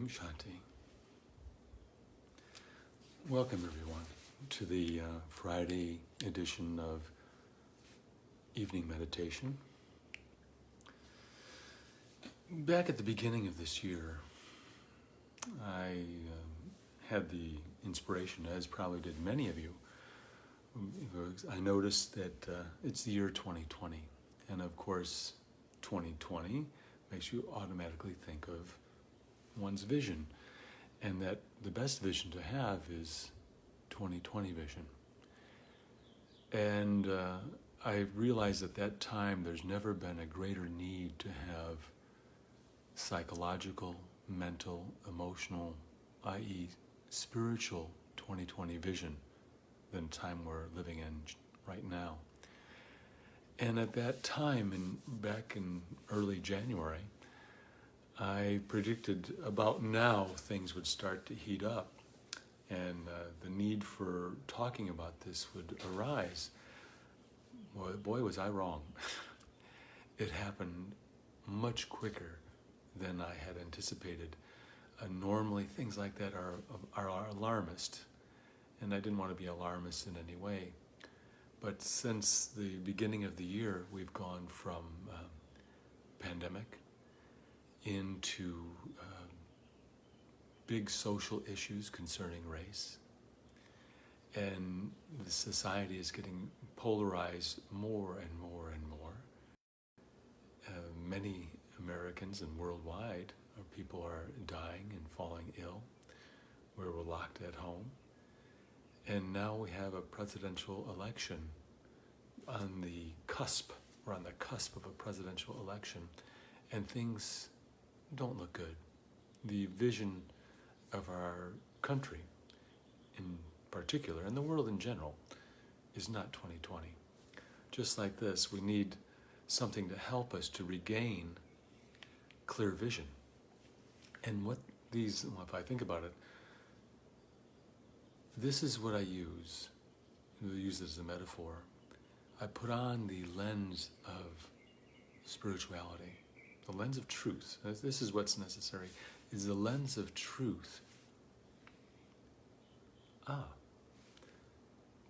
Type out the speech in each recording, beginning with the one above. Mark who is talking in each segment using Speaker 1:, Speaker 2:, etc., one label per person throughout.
Speaker 1: Shanti. Welcome everyone to the Friday edition of Evening Meditation. Back at the beginning of this year, I had the inspiration, as probably did many of you. I noticed that it's the year 2020, and of course 2020 makes you automatically think of one's vision, and that the best vision to have is 2020 vision. And I realized at that time there's never been a greater need to have psychological, mental, emotional, i.e. spiritual 2020 vision than time we're living in right now. And at that time, back in early January, I predicted about now things would start to heat up and the need for talking about this would arise. Boy, was I wrong. It happened much quicker than I had anticipated. Normally things like that are alarmist, and I didn't want to be alarmist in any way. But since the beginning of the year, we've gone from pandemic into big social issues concerning race. And the society is getting polarized more and more and more. Many Americans and worldwide, people are dying and falling ill, where we're locked at home. And now we have a presidential election on the cusp. We're on the cusp of a presidential election, and things don't look good. The vision of our country in particular, and the world in general, is not 2020. Just like this, we need something to help us to regain clear vision. And what these, if I think about it, this is what I use. I use it as a metaphor. I put on the lens of spirituality, the lens of truth. This is what's necessary, is the lens of truth.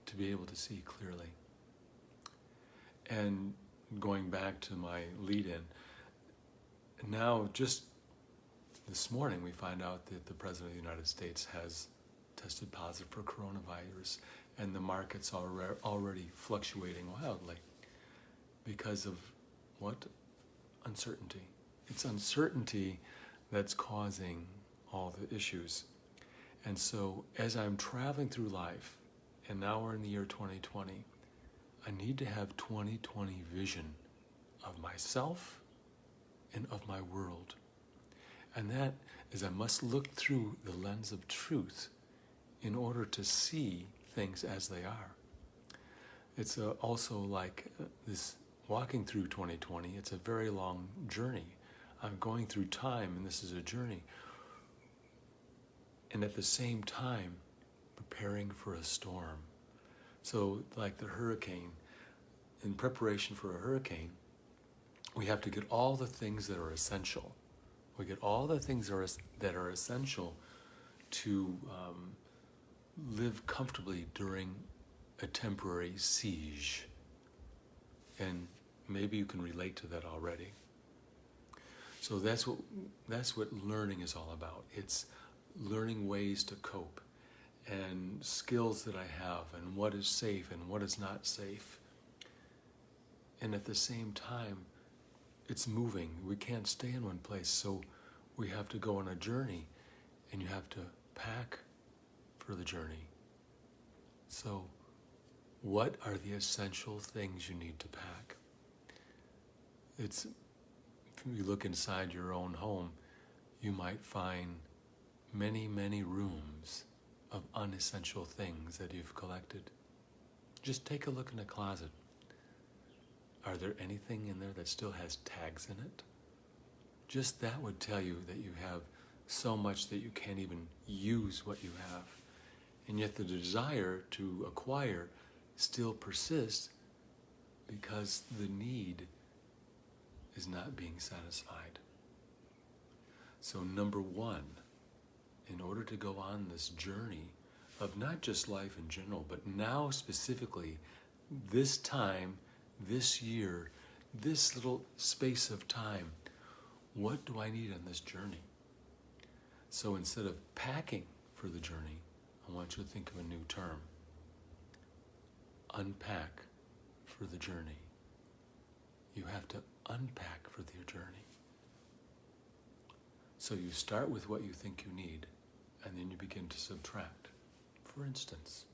Speaker 1: To be able to see clearly. And going back to my lead-in, now just this morning we find out that the President of the United States has tested positive for coronavirus, and the markets are already fluctuating wildly because of what? Uncertainty. It's uncertainty that's causing all the issues. And so as I'm traveling through life, and now we're in the year 2020, I need to have 2020 vision of myself and of my world. And that is, I must look through the lens of truth in order to see things as they are. It's also like this walking through 2020, it's a very long journey. I'm going through time, and this is a journey. And at the same time, preparing for a storm. So like the hurricane, in preparation for a hurricane, we have to get all the things that are essential. We get all the things that are essential to live comfortably during a temporary siege. And maybe you can relate to that already. So that's what learning is all about. It's learning ways to cope and skills that I have and what is safe and what is not safe. And at the same time, it's moving. We can't stay in one place, so we have to go on a journey, and you have to pack for the journey. So what are the essential things you need to pack? If you look inside your own home, you might find many, many rooms of unessential things that you've collected. Just take a look in the closet. Are there anything in there that still has tags in it? Just that would tell you that you have so much that you can't even use what you have. And yet the desire to acquire still persists because the need is not being satisfied. So number one, in order to go on this journey of not just life in general, but now specifically this time, this year, this little space of time, what do I need on this journey? So instead of packing for the journey, I want you to think of a new term. Unpack for the journey. You have to unpack for the journey. So you start with what you think you need, and then you begin to subtract. For instance,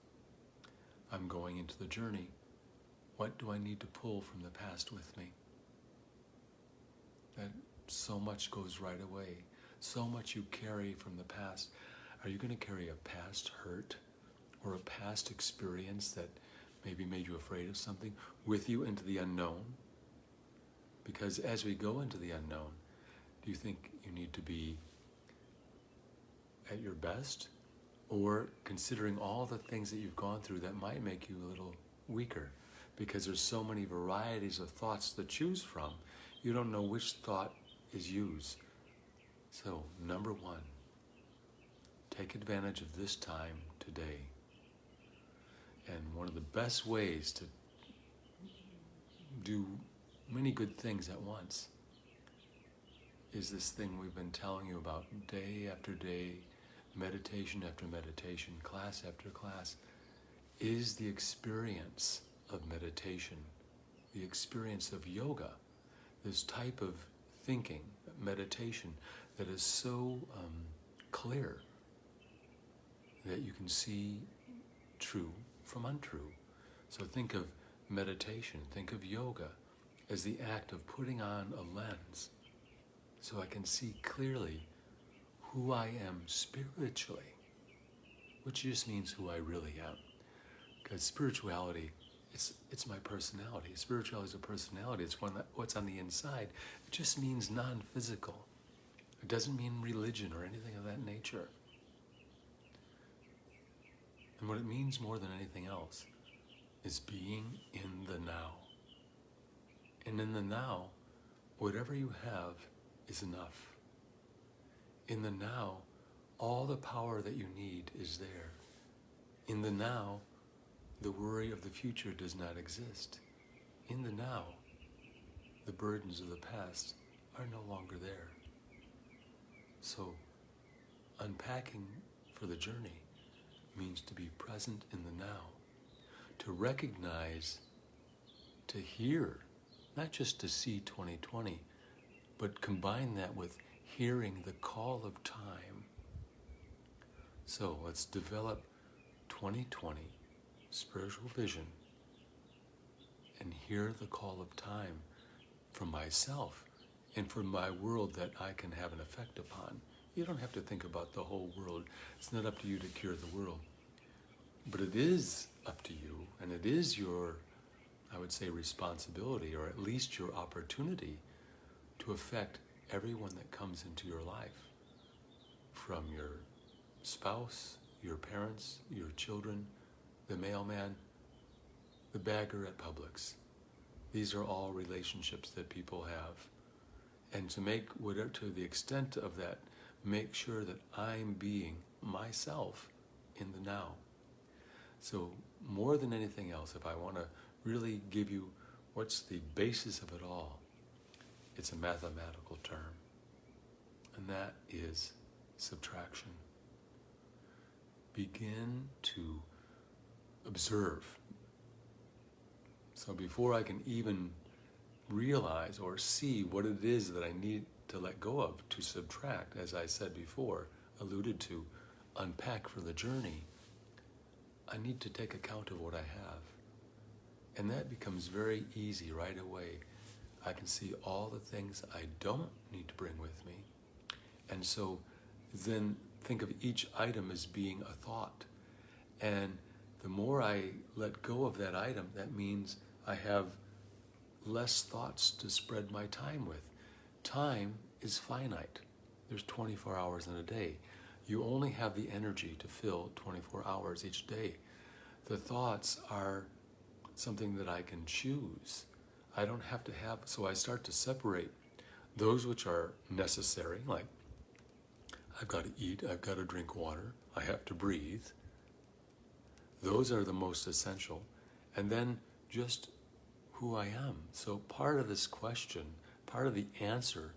Speaker 1: I'm going into the journey. What do I need to pull from the past with me? That so much goes right away. So much you carry from the past. Are you going to carry a past hurt or a past experience that maybe made you afraid of something with you into the unknown? Because as we go into the unknown, do you think you need to be at your best? Or considering all the things that you've gone through that might make you a little weaker? Because there's so many varieties of thoughts to choose from, you don't know which thought is used. So, number one, take advantage of this time today. And one of the best ways to do many good things at once is this thing we've been telling you about day after day, meditation after meditation, class after class, is the experience of meditation, the experience of yoga, this type of thinking, meditation that is so clear that you can see true from untrue. So think of meditation, think of yoga as the act of putting on a lens so I can see clearly who I am spiritually, which just means who I really am. Because spirituality, it's my personality. Spirituality is a personality. It's what's on the inside. It just means non-physical. It doesn't mean religion or anything of that nature. And what it means more than anything else is being in the now. And in the now, whatever you have is enough. In the now, all the power that you need is there. In the now, the worry of the future does not exist. In the now, the burdens of the past are no longer there. So, unpacking for the journey means to be present in the now, to recognize, to hear, not just to see 2020, but combine that with hearing the call of time. So let's develop 2020 spiritual vision and hear the call of time for myself and for my world that I can have an effect upon. You don't have to think about the whole world. It's not up to you to cure the world. But it is up to you, and it is your, I would say, responsibility, or at least your opportunity to affect everyone that comes into your life, from your spouse, your parents, your children, the mailman, the bagger at Publix. These are all relationships that people have. And to make whatever, to the extent of that, make sure that I'm being myself in the now. So more than anything else, if I want to really give you what's the basis of it all, it's a mathematical term, and that is subtraction. Begin to observe. So before I can even realize or see what it is that I need to let go of, to subtract, as I said before, alluded to, unpack for the journey, I need to take account of what I have. And that becomes very easy right away. I can see all the things I don't need to bring with me. And so then think of each item as being a thought. And the more I let go of that item, that means I have less thoughts to spread my time with. Time is finite. There's 24 hours in a day. You only have the energy to fill 24 hours each day. The thoughts are something that I can choose. I don't have to have, so I start to separate those which are necessary, like I've got to eat, I've got to drink water, I have to breathe. Those are the most essential. And then just who I am. So part of this question, part of the answer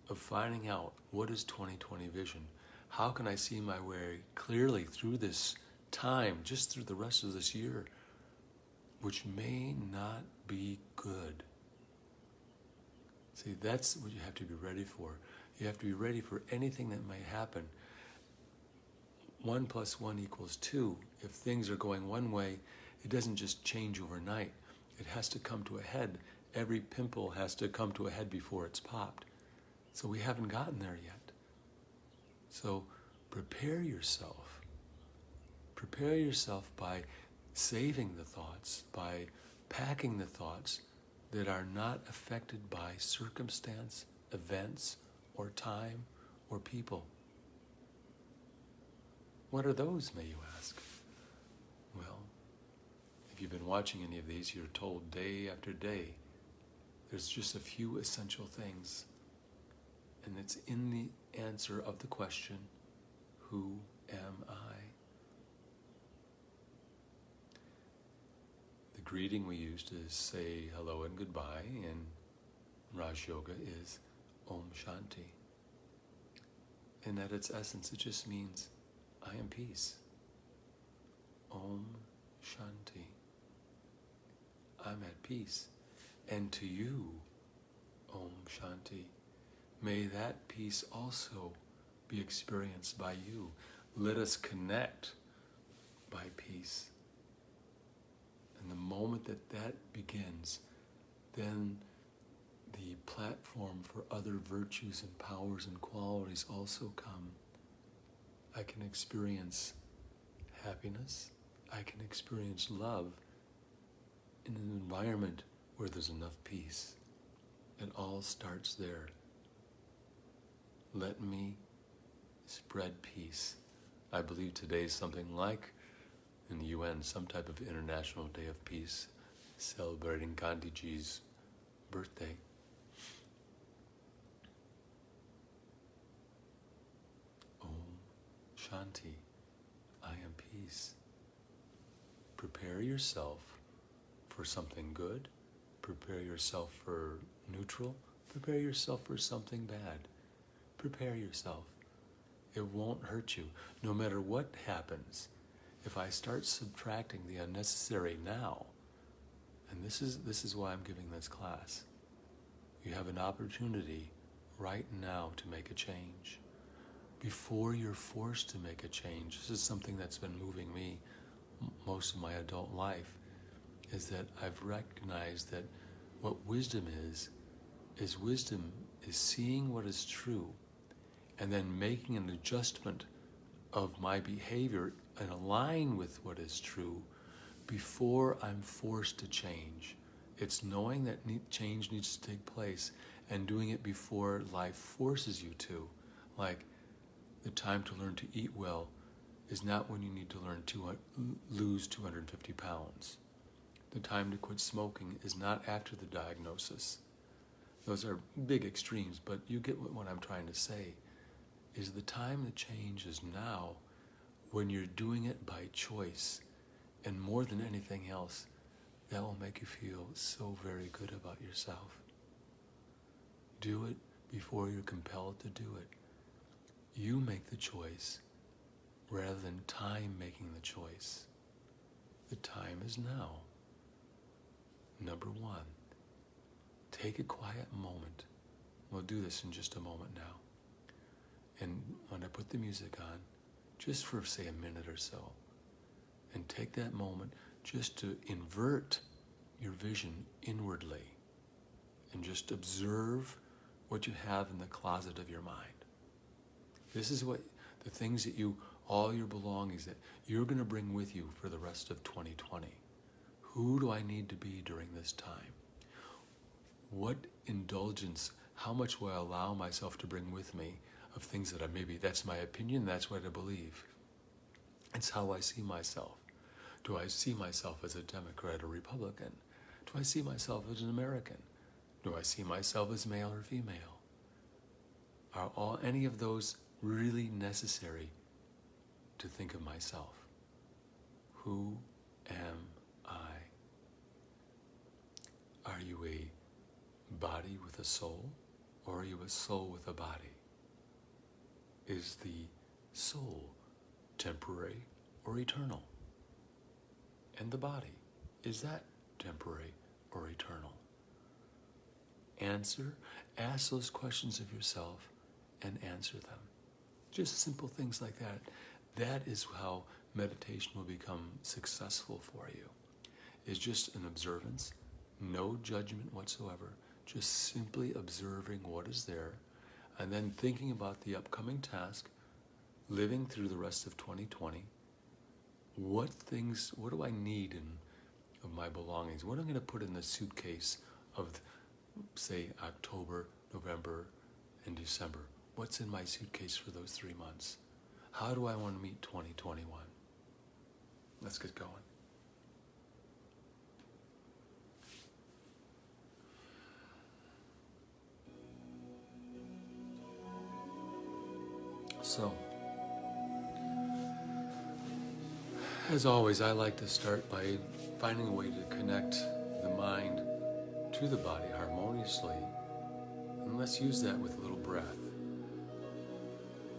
Speaker 1: of finding out what is 2020 vision, how can I see my way clearly through this time, just through the rest of this year, which may not be good. See, that's what you have to be ready for. You have to be ready for anything that might happen. 1 + 1 = 2. If things are going one way, it doesn't just change overnight. It has to come to a head. Every pimple has to come to a head before it's popped. So we haven't gotten there yet. So prepare yourself. Prepare yourself by saving the thoughts, by packing the thoughts that are not affected by circumstance, events, or time, or people. What are those, may you ask? Well, if you've been watching any of these, you're told day after day, there's just a few essential things. And it's in the answer of the question, who am I? The greeting we use to say hello and goodbye in Raj Yoga is Om Shanti. And at its essence, it just means, I am peace. Om Shanti. I'm at peace. And to you, Om Shanti. May that peace also be experienced by you. Let us connect by peace. And the moment that that begins, then the platform for other virtues and powers and qualities also come. I can experience happiness. I can experience love in an environment where there's enough peace. It all starts there. Let me spread peace. I believe today is something like, in the UN, some type of International Day of Peace, celebrating Gandhiji's birthday. Om Shanti. I am peace. Prepare yourself for something good. Prepare yourself for neutral. Prepare yourself for something bad. Prepare yourself. It won't hurt you. No matter what happens, if I start subtracting the unnecessary now, and this is why I'm giving this class, you have an opportunity right now to make a change. Before you're forced to make a change, this is something that's been moving me most of my adult life, is that I've recognized that what wisdom is wisdom is seeing what is true and then making an adjustment of my behavior and align with what is true before I'm forced to change. It's knowing that change needs to take place and doing it before life forces you to. Like, the time to learn to eat well is not when you need to learn to lose 250 pounds. The time to quit smoking is not after the diagnosis. Those are big extremes, but you get what I'm trying to say. Is the time to change is now, when you're doing it by choice. And more than anything else, that will make you feel so very good about yourself. Do it before you're compelled to do it. You make the choice rather than time making the choice. The time is now. Number 1, take a quiet moment. We'll do this in just a moment now. And when I put the music on, just for, say, a minute or so, and take that moment just to invert your vision inwardly and just observe what you have in the closet of your mind. This is what the things that all your belongings that you're going to bring with you for the rest of 2020. Who do I need to be during this time? What indulgence, how much will I allow myself to bring with me of things that maybe that's my opinion, that's what I believe. It's how I see myself. Do I see myself as a Democrat or Republican? Do I see myself as an American? Do I see myself as male or female? Are any of those really necessary to think of myself. Who am I? Are you a body with a soul, or are you a soul with a body? Is the soul temporary or eternal? And the body, is that temporary or eternal? Ask those questions of yourself and answer them. Just simple things like that. That is how meditation will become successful for you. It's just an observance, no judgment whatsoever, just simply observing what is there, and then thinking about the upcoming task, living through the rest of 2020. What do I need of my belongings? What am I going to put in the suitcase of, say, October, November, and December? What's in my suitcase for those 3 months? How do I want to meet 2021? Let's get going. So, as always, I like to start by finding a way to connect the mind to the body harmoniously, and let's use that with a little breath.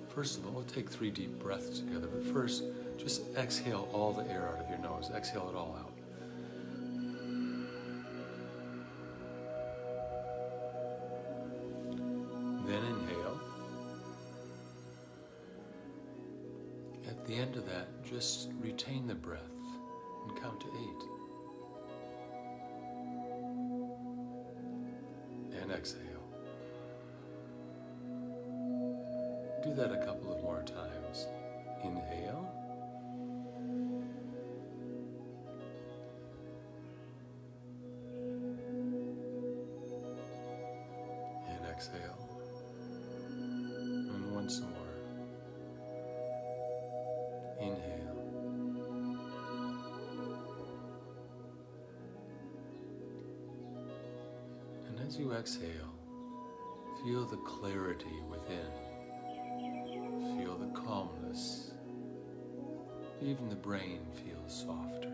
Speaker 1: First of all, we'll take 3 deep breaths together, but first, just exhale all the air out of your nose. Exhale it all out. Then inhale. At the end of that, just retain the breath and count to 8. And exhale. Do that a couple of more times. Inhale. And exhale. And once more. Inhale. And as you exhale, feel the clarity within. Feel the calmness. Even the brain feels softer.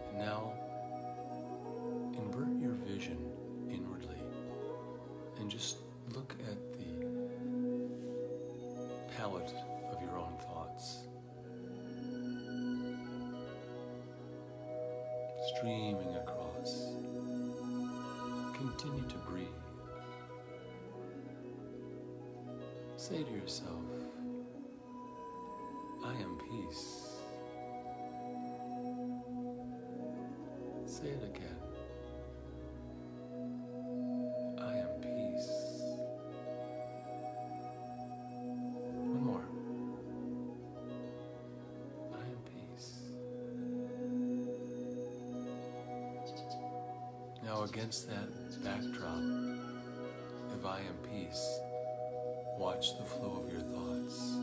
Speaker 1: And now, invert your vision inwardly and just look at the palette of your own thoughts. Streaming across. Continue to breathe. Say to yourself, I am peace. Say it again. I am peace. One more. I am peace. Now against that backdrop of I am peace, watch the flow of your thoughts.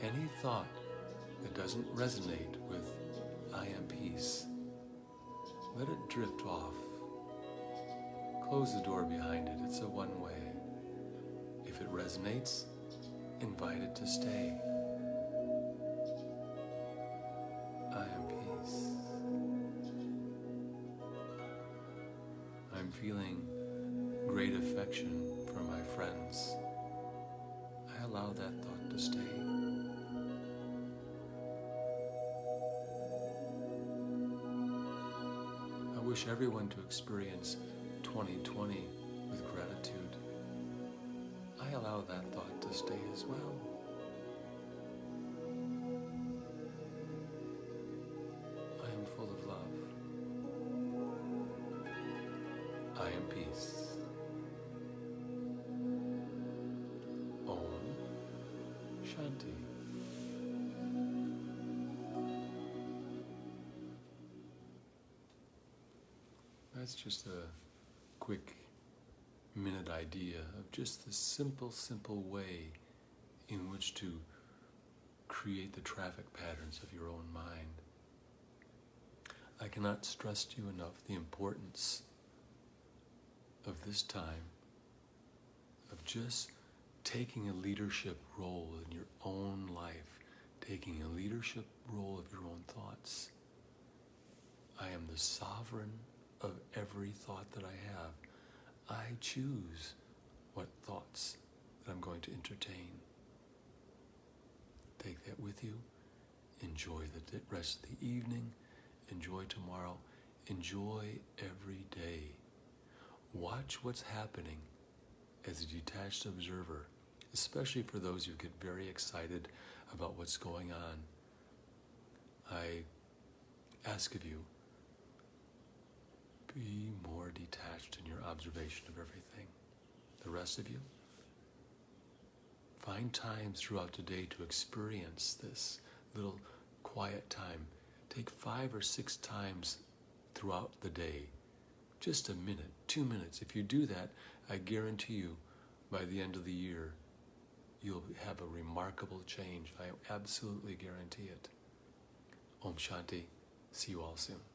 Speaker 1: Any thought that doesn't resonate with I am peace, let it drift off. Close the door behind it. It's a one-way. If it resonates, invite it to stay. I am peace. I'm feeling great affection for my friends. I allow that thought to stay. I wish everyone to experience 2020 with gratitude. I allow that thought to stay as well. I am full of love. I am peace. Shanti. That's just a quick minute idea of just the simple way in which to create the traffic patterns of your own mind. I cannot stress to you enough the importance of this time of just taking a leadership role in your own life, taking a leadership role of your own thoughts. I am the sovereign of every thought that I have. I choose what thoughts that I'm going to entertain. Take that with you. Enjoy the rest of the evening. Enjoy tomorrow. Enjoy every day. Watch what's happening as a detached observer, especially for those who get very excited about what's going on. I ask of you, be more detached in your observation of everything. The rest of you, find times throughout the day to experience this little quiet time. Take 5 or 6 times throughout the day. Just a minute, 2 minutes. If you do that, I guarantee you, by the end of the year, you'll have a remarkable change. I absolutely guarantee it. Om Shanti. See you all soon.